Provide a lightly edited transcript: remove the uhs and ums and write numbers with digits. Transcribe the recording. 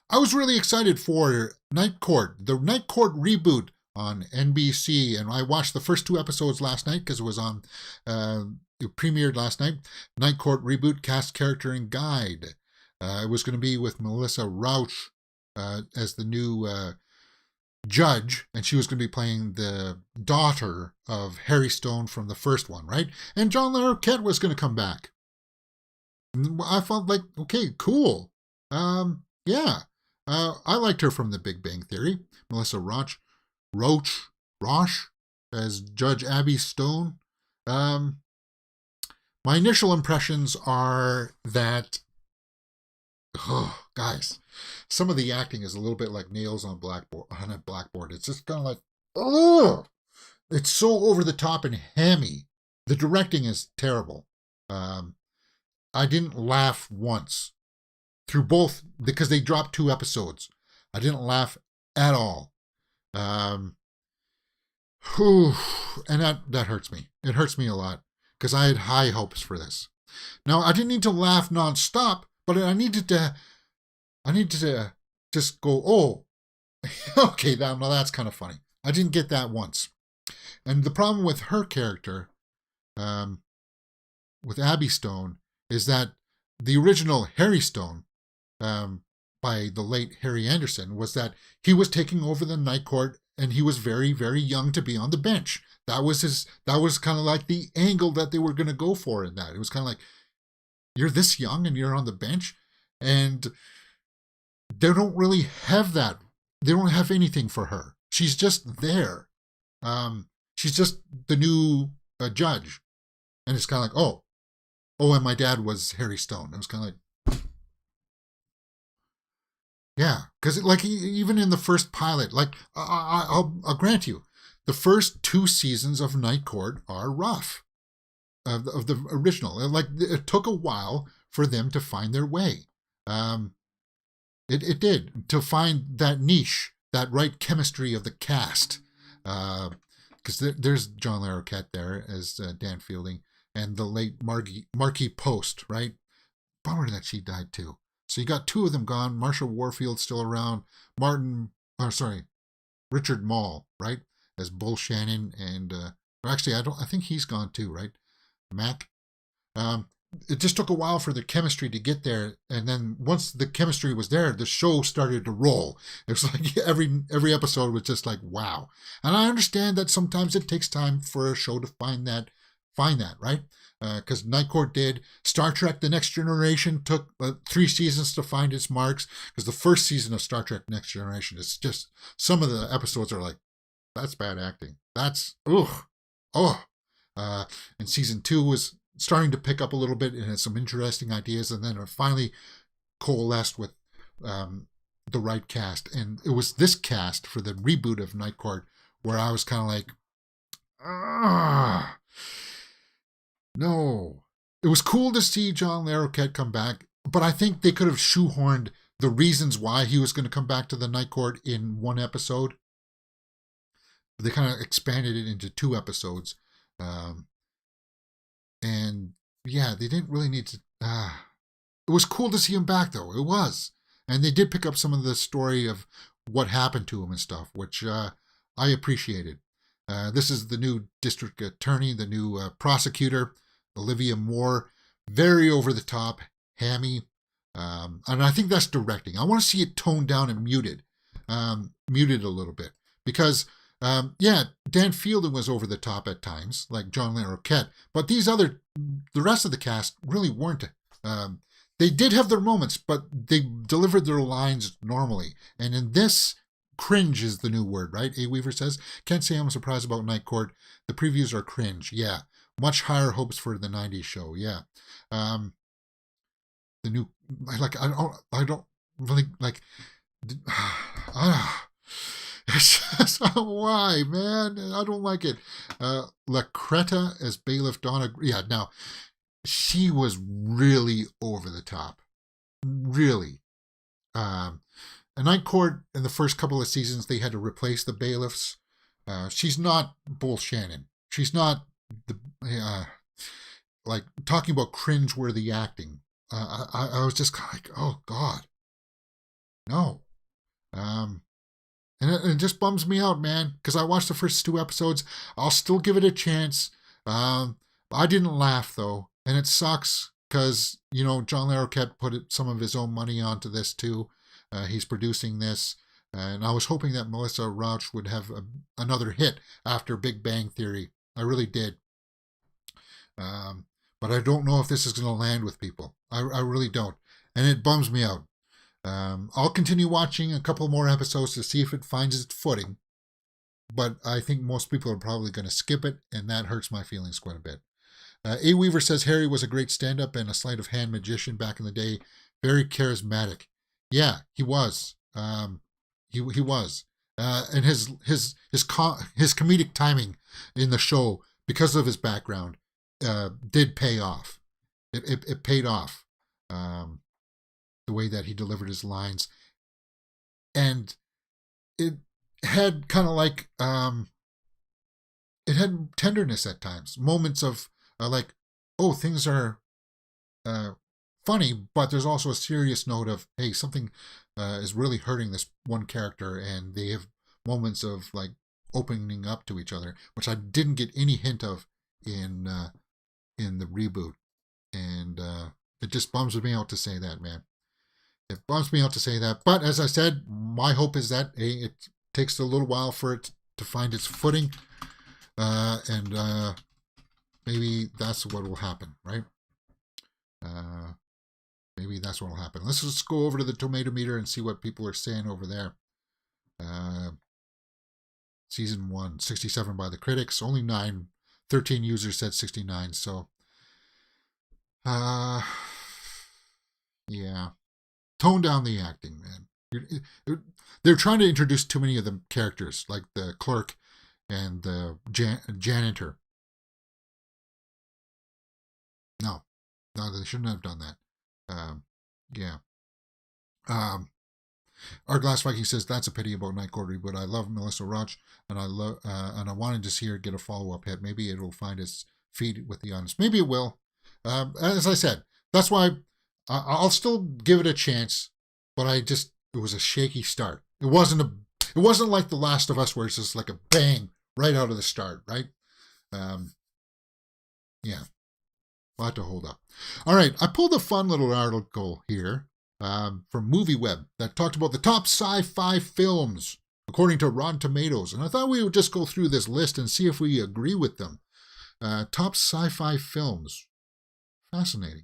I was really excited for Night Court, the Night Court reboot on NBC, and I watched the first 2 episodes last night because it was on, it premiered last night. Night Court reboot cast, character, and guide. It was going to be with Melissa Rauch as the new judge, and she was going to be playing the daughter of Harry Stone from the first one, right? And John Larroquette was going to come back. And I felt like, okay, cool. Yeah. I liked her from The Big Bang Theory. Melissa Roach as Judge Abby Stone. My initial impressions are that, oh, guys, some of the acting is a little bit like nails on a blackboard. It's just kind of like, oh, it's so over the top and hammy. The directing is terrible. I didn't laugh once through both because they dropped 2 episodes. I didn't laugh at all. And that hurts me. It hurts me a lot because I had high hopes for this. Now, I didn't need to laugh nonstop, but I needed to just go, oh, okay, now that's kind of funny. I didn't get that once. And the problem with her character, with Abby Stone, is that the original Harry Stone, by the late Harry Anderson, was that he was taking over the Night Court and he was very, very young to be on the bench. That was kind of like the angle that they were going to go for in that. It was kind of like, you're this young and you're on the bench, and they don't really have that. They don't have anything for her. She's just there. She's just the new judge. And it's kind of like, oh, and my dad was Harry Stone. It was kind of like, yeah, because like even in the first pilot, like I'll grant you, the first 2 seasons of Night Court are rough, of the original. Like it took a while for them to find their way. It did, to find that niche, that right chemistry of the cast. Because there's John Larroquette there as Dan Fielding, and the late Markie Post, right? Bummer that she died too. So you got 2 of them gone. Marsha Warfield's still around. Richard Mall, right, as Bull Shannon, and actually I think he's gone too, right? Mac. It just took a while for the chemistry to get there, and then once the chemistry was there, the show started to roll. It was like every episode was just like, wow. And I understand that sometimes it takes time for a show to find that, right? Because Night Court did. Star Trek The Next Generation took 3 seasons to find its marks, because the first season of Star Trek Next Generation is just, some of the episodes are like, that's bad acting. That's, and season 2 was starting to pick up a little bit and had some interesting ideas, and then it finally coalesced with the right cast. And it was this cast for the reboot of Night Court where I was kind of like, no. It was cool to see John Larroquette come back, but I think they could have shoehorned the reasons why he was going to come back to the Night Court in 1 episode. They kind of expanded it into 2 episodes. And yeah, they didn't really need to. It was cool to see him back, though. It was. And they did pick up some of the story of what happened to him and stuff, which I appreciated. This is the new district attorney, the new prosecutor, Olivia Moore. Very over the top, hammy. And I think that's directing. I want to see it toned down and muted a little bit. Because Dan Fielding was over the top at times, like John Larroquette, but the rest of the cast really weren't. They did have their moments, but they delivered their lines normally. And in this, cringe is the new word, right? A. Weaver says, can't say I'm surprised about Night Court. The previews are cringe. Yeah. Much higher hopes for the 90s show. Yeah. The new, like, I don't really, like, it's just, why, man? I don't like it. Lacreta as Bailiff Donna. Yeah, now, she was really over the top. Really. A Night Court, in the first couple of seasons, they had to replace the bailiffs. She's not Bull Shannon. She's not like, talking about cringe-worthy acting. I was just like, oh, God. No. Um, and it just bums me out, man, because I watched the first 2 episodes. I'll still give it a chance. Um, I didn't laugh, though, and it sucks because, John Larroquette put some of his own money onto this, too. He's producing this, and I was hoping that Melissa Rauch would have another hit after Big Bang Theory. I really did. Um, but I don't know if this is going to land with people. I really don't. And it bums me out. I'll continue watching a couple more episodes to see if it finds its footing. But I think most people are probably going to skip it, and that hurts my feelings quite a bit. A. Weaver says Harry was a great stand-up and a sleight of hand magician back in the day. Very charismatic. Yeah, he was. He was. And his comedic timing in the show, because of his background, did pay off. It paid off. The way that he delivered his lines, and it had kind of like it had tenderness at times, moments of like, oh, things are funny, but there's also a serious note of, hey, something is really hurting this one character, and they have moments of like opening up to each other, which I didn't get any hint of in the reboot, and it just bums me out to say that, man. It bums me out to say that. But as I said, my hope is that it takes a little while for it to find its footing. And maybe that's what will happen, right? Maybe that's what will happen. Let's just go over to the tomato meter and see what people are saying over there. Season 1, 67 by the critics. Only 13 users said 69. So, yeah. Tone down the acting, man. They're trying to introduce too many of the characters, like the clerk and the janitor. No, they shouldn't have done that. Yeah. Our Glass Viking says that's a pity about Night Court reboot. I love Melissa Rauch, and I wanted to see her get a follow-up hit. Maybe it will find its feet with the audience. Maybe it will. As I said, that's why I'll still give it a chance, but it was a shaky start. It wasn't like The Last of Us where it's just like a bang right out of the start, right? Yeah, a lot to hold up. All right, I pulled a fun little article here from MovieWeb that talked about the top sci-fi films according to Rotten Tomatoes, and I thought we would just go through this list and see if we agree with them. Top sci-fi films. Fascinating.